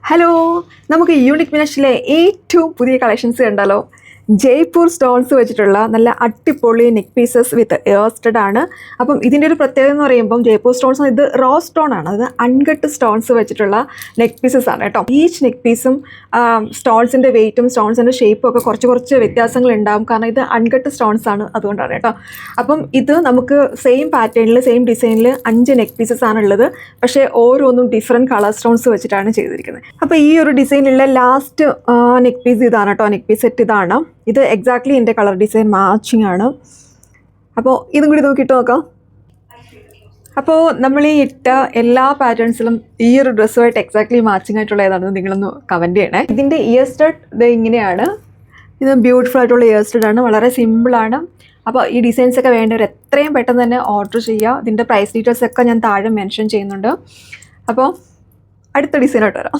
Hello, നമുക്ക് unique മിനഷിലെ ഏറ്റവും പുതിയ കളക്ഷൻസ് കണ്ടാലോ. ജയ്പൂർ സ്റ്റോൺസ് വെച്ചിട്ടുള്ള നല്ല അടിപൊളി neck pieces with air stud ആണ്. അപ്പം ഇതിൻ്റെ ഒരു പ്രത്യേകത എന്ന് പറയുമ്പം ജയ്പൂർ സ്റ്റോൺസ് ഇത് റോ സ്റ്റോൺ ആണ്. അത് അൺകട്ട് സ്റ്റോൺസ് വെച്ചിട്ടുള്ള നെക്ക് പീസസ് ആണ് കേട്ടോ. ഈച്ച് നെക്ക് പീസും സ്റ്റോൺസിൻ്റെ വെയ്റ്റും സ്റ്റോൺസിൻ്റെ ഷേപ്പും ഒക്കെ കുറച്ച് വ്യത്യാസങ്ങൾ ഉണ്ടാകും. കാരണം ഇത് അൺകട്ട് സ്റ്റോൺസ് ആണ്, അതുകൊണ്ടാണ് കേട്ടോ. അപ്പം ഇത് നമുക്ക് സെയിം പാറ്റേണിൽ സെയിം ഡിസൈനിൽ 5 നെക്ക് പീസസ് ആണുള്ളത്. പക്ഷേ ഓരോന്നും ഡിഫറെൻറ്റ് കളർ സ്റ്റോൺസ് വെച്ചിട്ടാണ് ചെയ്തിരിക്കുന്നത്. അപ്പോൾ ഈ ഒരു ഡിസൈനിലുള്ള ലാസ്റ്റ് നെക്ക് പീസ് ഇതാണ് കേട്ടോ. നെക്ക് പീസ് സെറ്റ് ഇതാണ്. ഇത് എക്സാക്ട്ലി എൻ്റെ കളർ ഡിസൈൻ മാച്ചിങ് ആണ്. അപ്പോൾ ഇതും കൂടി നോക്കിയിട്ട് നോക്കാം. അപ്പോൾ നമ്മൾ ഈ ഇട്ട എല്ലാ പാറ്റേൺസിലും ഈ ഒരു ഡ്രസ്സുമായിട്ട് എക്സാക്ട്ലി മാച്ചിങ് ആയിട്ടുള്ള ഏതാണെന്ന് നിങ്ങളൊന്ന് കമൻറ്റ് ചെയ്യണേ. ഇതിൻ്റെ ഇയർ സ്റ്റഡ് ഇത് ഇങ്ങനെയാണ്. ഇത് ബ്യൂട്ടിഫുൾ ആയിട്ടുള്ള ഇയർ സ്റ്റഡ് ആണ്. വളരെ സിമ്പിളാണ്. അപ്പോൾ ഈ ഡിസൈൻസ് ഒക്കെ വേണ്ടവർ എത്രയും പെട്ടെന്ന് തന്നെ ഓർഡർ ചെയ്യുക. ഇതിൻ്റെ പ്രൈസ് ഡീറ്റെയിൽസ് ഒക്കെ ഞാൻ താഴെ മെൻഷൻ ചെയ്യുന്നുണ്ട്. അപ്പോൾ അടുത്ത ഡിസൈനോട്ട് വരാം.